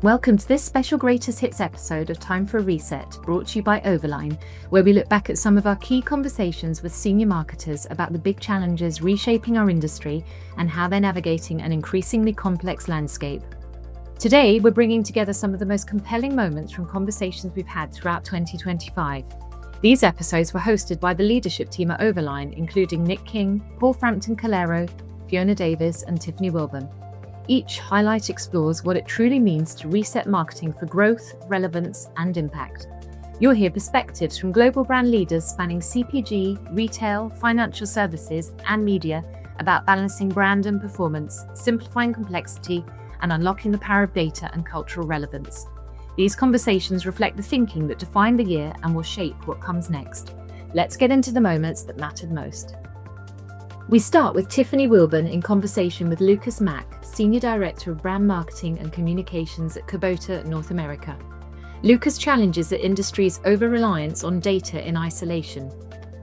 Welcome to this special Greatest Hits episode of Time for a Reset, brought to you by Overline, where we look back at some of our key conversations with senior marketers about the big challenges reshaping our industry and how they're navigating an increasingly complex landscape. Today, we're bringing together some of the most compelling moments from conversations we've had throughout 2025. These episodes were hosted by the leadership team at Overline, including Nick King, Paul Frampton-Calero, Fiona Davis, and Tiffany Wilburn. Each highlight explores what it truly means to reset marketing for growth, relevance, and impact. You'll hear perspectives from global brand leaders spanning CPG, retail, financial services, and media about balancing brand and performance, simplifying complexity, and unlocking the power of data and cultural relevance. These conversations reflect the thinking that defined the year and will shape what comes next. Let's get into the moments that mattered most. We start with Tiffany Wilburn in conversation with Lucas Mack, Senior Director of Brand Marketing and Communications at Kubota North America. Lucas challenges the industry's over-reliance on data in isolation.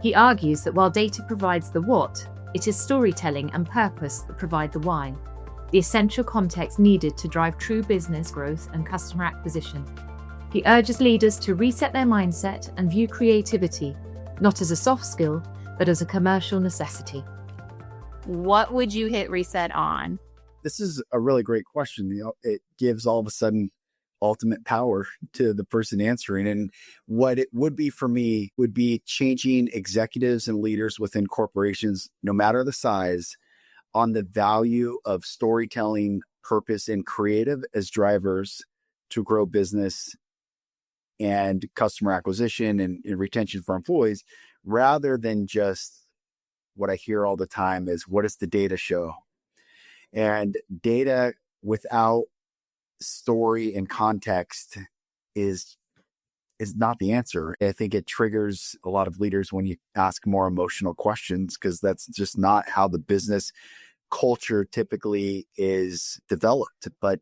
He argues that while data provides the what, it is storytelling and purpose that provide the why, the essential context needed to drive true business growth and customer acquisition. He urges leaders to reset their mindset and view creativity, not as a soft skill, but as a commercial necessity. What would you hit reset on? This is a really great question. It gives all of a sudden ultimate power to the person answering. And what it would be for me would be changing executives and leaders within corporations, no matter the size, on the value of storytelling, purpose, and creative as drivers to grow business and customer acquisition and retention for employees, rather than just what I hear all the time is, what does the data show? And data without story and context is not the answer. I think it triggers a lot of leaders when you ask more emotional questions, because that's just not how the business culture typically is developed. But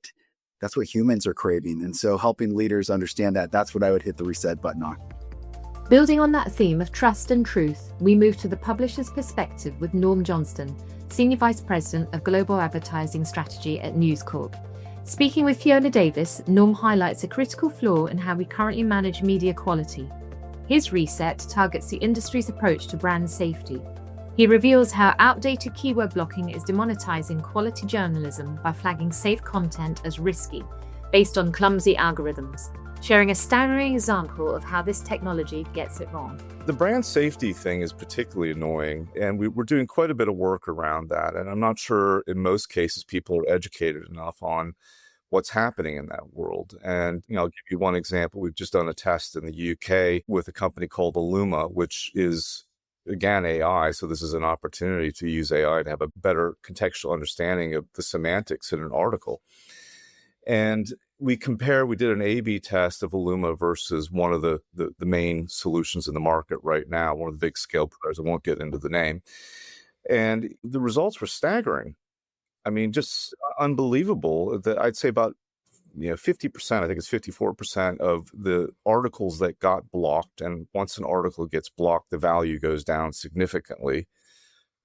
that's what humans are craving. And so helping leaders understand that, that's what I would hit the reset button on. Building on that theme of trust and truth, we move to the publisher's perspective with Norm Johnston, Senior Vice President of Global Advertising Strategy at News Corp. Speaking with Fiona Davis, Norm highlights a critical flaw in how we currently manage media quality. His reset targets the industry's approach to brand safety. He reveals how outdated keyword blocking is demonetizing quality journalism by flagging safe content as risky, based on clumsy algorithms, sharing a staggering example of how this technology gets it wrong. The brand safety thing is particularly annoying, and we're doing quite a bit of work around that. And I'm not sure in most cases people are educated enough on what's happening in that world. And I'll give you one example. We've just done a test in the UK with a company called Illuma, which is, again, AI. So this is an opportunity to use AI to have a better contextual understanding of the semantics in an article. And we did an A/B test of Illuma versus one of the main solutions in the market right now, one of the big scale players. I won't get into the name. And the results were staggering. I mean, just unbelievable. That I'd say about 50%, I think it's 54% of the articles that got blocked. And once an article gets blocked, the value goes down significantly,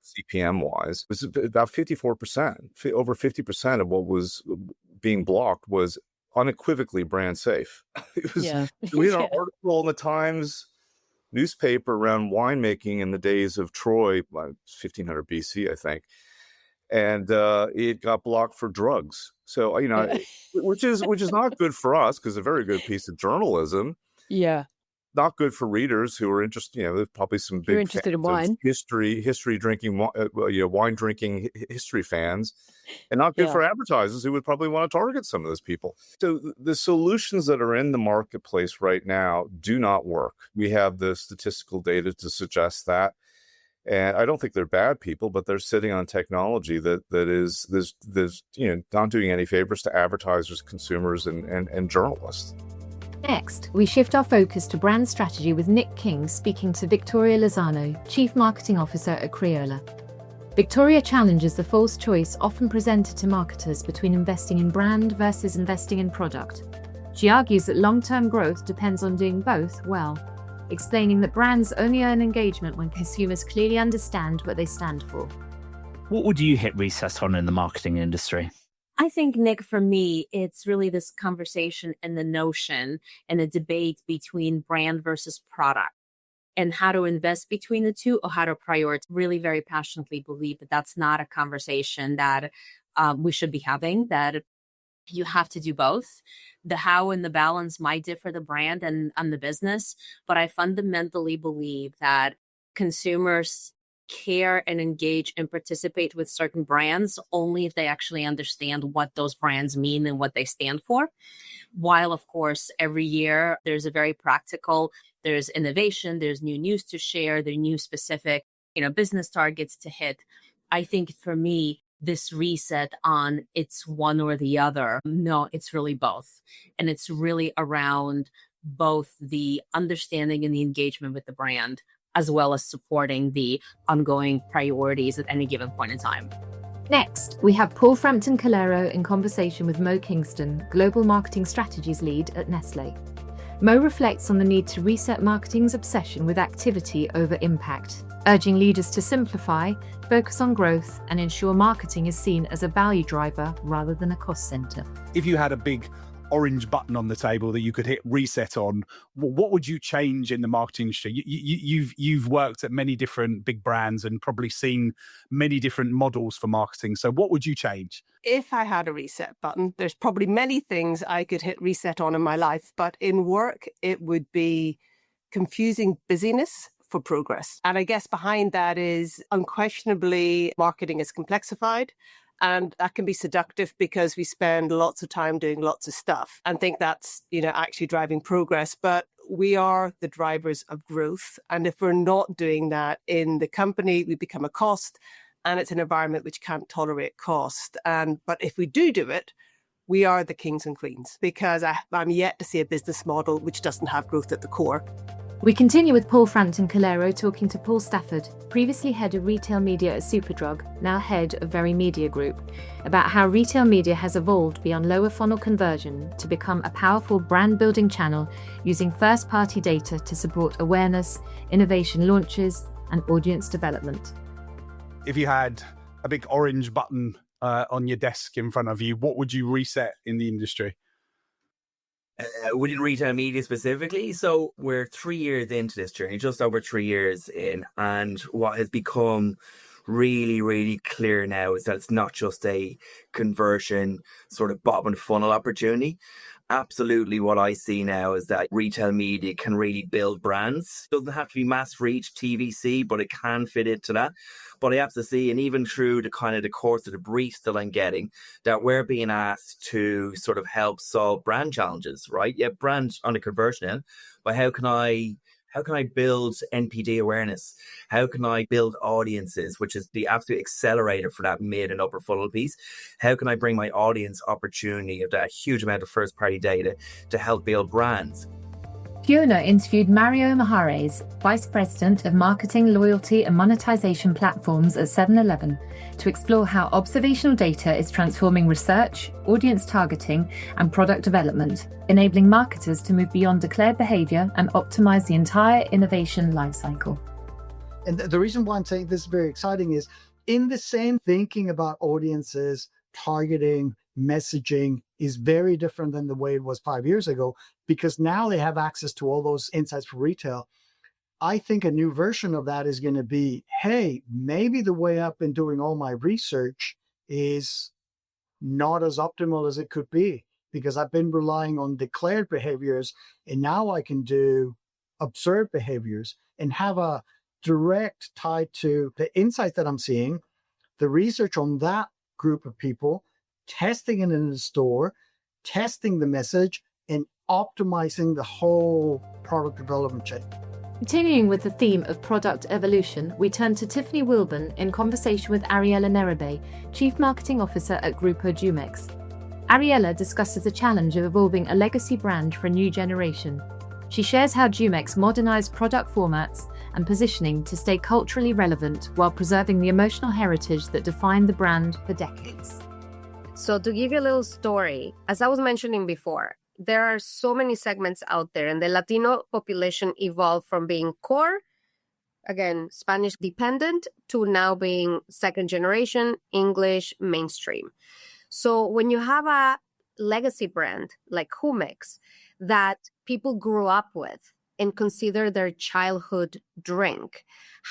CPM wise. It was about 54%. Over 50% of what was being blocked was unequivocally brand safe. We had an article in the Times newspaper around winemaking in the days of Troy, 1500 BC, I think. And it got blocked for drugs. So, which is not good for us, because a very good piece of journalism. Yeah. Not good for readers who are interested. There's probably some big interested in wine, history drinking, wine drinking history fans, and not good for advertisers who would probably want to target some of those people. So the solutions that are in the marketplace right now do not work. We have the statistical data to suggest that, and I don't think they're bad people, but they're sitting on technology that is not doing any favors to advertisers, consumers, and journalists. Next, we shift our focus to brand strategy with Nick King speaking to Victoria Lozano, Chief Marketing Officer at Crayola. Victoria challenges the false choice often presented to marketers between investing in brand versus investing in product. She argues that long-term growth depends on doing both well, explaining that brands only earn engagement when consumers clearly understand what they stand for. What would you hit reset on in the marketing industry? I think, Nick, for me, it's really this conversation and the notion and the debate between brand versus product and how to invest between the two or how to prioritize. Really very passionately believe that that's not a conversation that we should be having, that you have to do both. The how and the balance might differ the brand and the business, but I fundamentally believe that consumers care and engage and participate with certain brands only if they actually understand what those brands mean and what they stand for. While, of course, every year there's a very practical, there's innovation, there's new news to share, there's new specific, business targets to hit. I think for me, this reset on it's one or the other. No, it's really both. And it's really around both the understanding and the engagement with the brand, as well as supporting the ongoing priorities at any given point in time. Next, we have Paul Frampton-Calero in conversation with Mo Kingston, Global Marketing Strategies Lead at Nestlé. Mo reflects on the need to reset marketing's obsession with activity over impact, urging leaders to simplify, focus on growth, and ensure marketing is seen as a value driver rather than a cost center. If you had a big orange button on the table that you could hit reset on, what would you change in the marketing industry? You've worked at many different big brands and probably seen many different models for marketing. So what would you change? If I had a reset button, there's probably many things I could hit reset on in my life, but in work, it would be confusing busyness for progress. And I guess behind that is unquestionably marketing is complexified. And that can be seductive because we spend lots of time doing lots of stuff and think that's, actually driving progress. But we are the drivers of growth. And if we're not doing that in the company, we become a cost, and it's an environment which can't tolerate cost. But if we do it, we are the kings and queens, because I'm yet to see a business model which doesn't have growth at the core. We continue with Paul Frampton-Calero talking to Paul Stafford, previously head of retail media at Superdrug, now head of Very Media Group, about how retail media has evolved beyond lower funnel conversion to become a powerful brand building channel using first-party data to support awareness, innovation launches, and audience development. If you had a big orange button on your desk in front of you, what would you reset in the industry? Within retail media specifically. So we're 3 years into this journey, just over 3 years in. And what has become really, really clear now is that it's not just a conversion sort of bottom funnel opportunity. Absolutely what I see now is that retail media can really build brands. It doesn't have to be mass reach TVC, but it can fit into that. But I have to see, and even through the kind of the course of the briefs that I'm getting, that we're being asked to sort of help solve brand challenges, right? Yeah, brands on the conversion end, but how can I build NPD awareness? How can I build audiences, which is the absolute accelerator for that mid and upper funnel piece? How can I bring my audience opportunity of that huge amount of first party data to help build brands? Fiona interviewed Mario Mahares, Vice President of Marketing, Loyalty and Monetization Platforms at 7-Eleven, to explore how observational data is transforming research, audience targeting, and product development, enabling marketers to move beyond declared behavior and optimize the entire innovation lifecycle. And the reason why I'm saying this is very exciting is in the same thinking about audiences, targeting, messaging is very different than the way it was 5 years ago, because now they have access to all those insights for retail. I think a new version of that is going to be, hey, maybe the way I've been doing all my research is not as optimal as it could be, because I've been relying on declared behaviors, and now I can do observed behaviors and have a direct tie to the insights that I'm seeing, the research on that group of people, testing it in the store, testing the message, and optimizing the whole product development chain. Continuing with the theme of product evolution, we turn to Tiffany Wilburn in conversation with Ariella Nerebe, Chief Marketing Officer at Grupo Jumex. Ariella discusses the challenge of evolving a legacy brand for a new generation. She shares how Jumex modernized product formats and positioning to stay culturally relevant while preserving the emotional heritage that defined the brand for decades. So to give you a little story, as I was mentioning before, there are so many segments out there, and the Latino population evolved from being core, again, Spanish dependent, to now being second generation, English, mainstream. So when you have a legacy brand like Jumex that people grew up with and consider their childhood drink,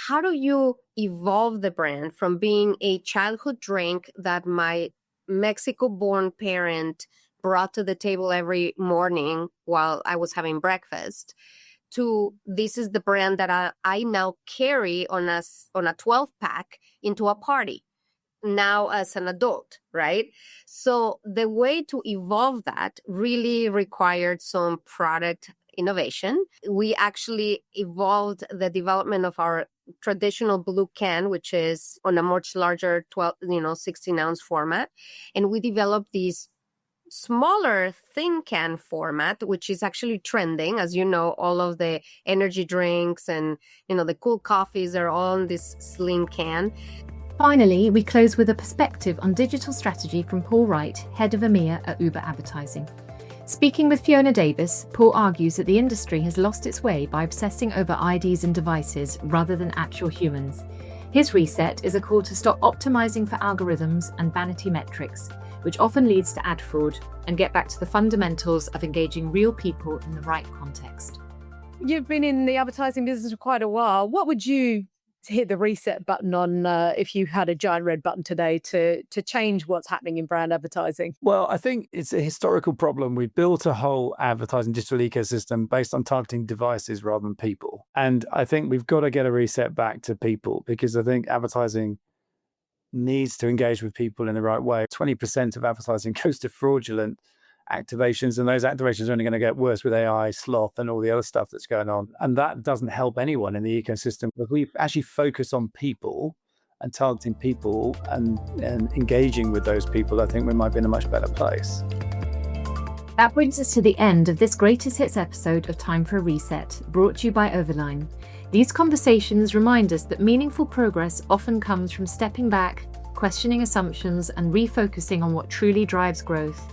how do you evolve the brand from being a childhood drink that my Mexico-born parent brought to the table every morning while I was having breakfast to this is the brand that I now carry on a 12-pack into a party now as an adult, right? So the way to evolve that really required some product innovation. We actually evolved the development of our traditional blue can, which is on a much larger 16-ounce format. And we developed these smaller thin can format, which is actually trending. As you know, all of the energy drinks and, the cool coffees are all in this slim can. Finally, we close with a perspective on digital strategy from Paul Wright, head of EMEA at Uber Advertising. Speaking with Fiona Davis, Paul argues that the industry has lost its way by obsessing over IDs and devices rather than actual humans. His reset is a call to stop optimizing for algorithms and vanity metrics, which often leads to ad fraud, and get back to the fundamentals of engaging real people in the right context. You've been in the advertising business for quite a while. What would you hit the reset button on if you had a giant red button today to change what's happening in brand advertising? Well, I think it's a historical problem. We built a whole advertising digital ecosystem based on targeting devices rather than people. And I think we've got to get a reset back to people, because I think advertising needs to engage with people in the right way. 20% of advertising goes to fraudulent activations, and those activations are only going to get worse with AI, sloth, and all the other stuff that's going on. And that doesn't help anyone in the ecosystem. If we actually focus on people and targeting people and engaging with those people, I think we might be in a much better place. That brings us to the end of this Greatest Hits episode of Time for a Reset, brought to you by Overline. These conversations remind us that meaningful progress often comes from stepping back, questioning assumptions, and refocusing on what truly drives growth.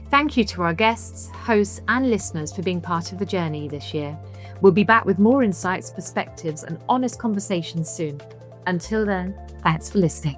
Thank you to our guests, hosts, and listeners for being part of the journey this year. We'll be back with more insights, perspectives, and honest conversations soon. Until then, thanks for listening.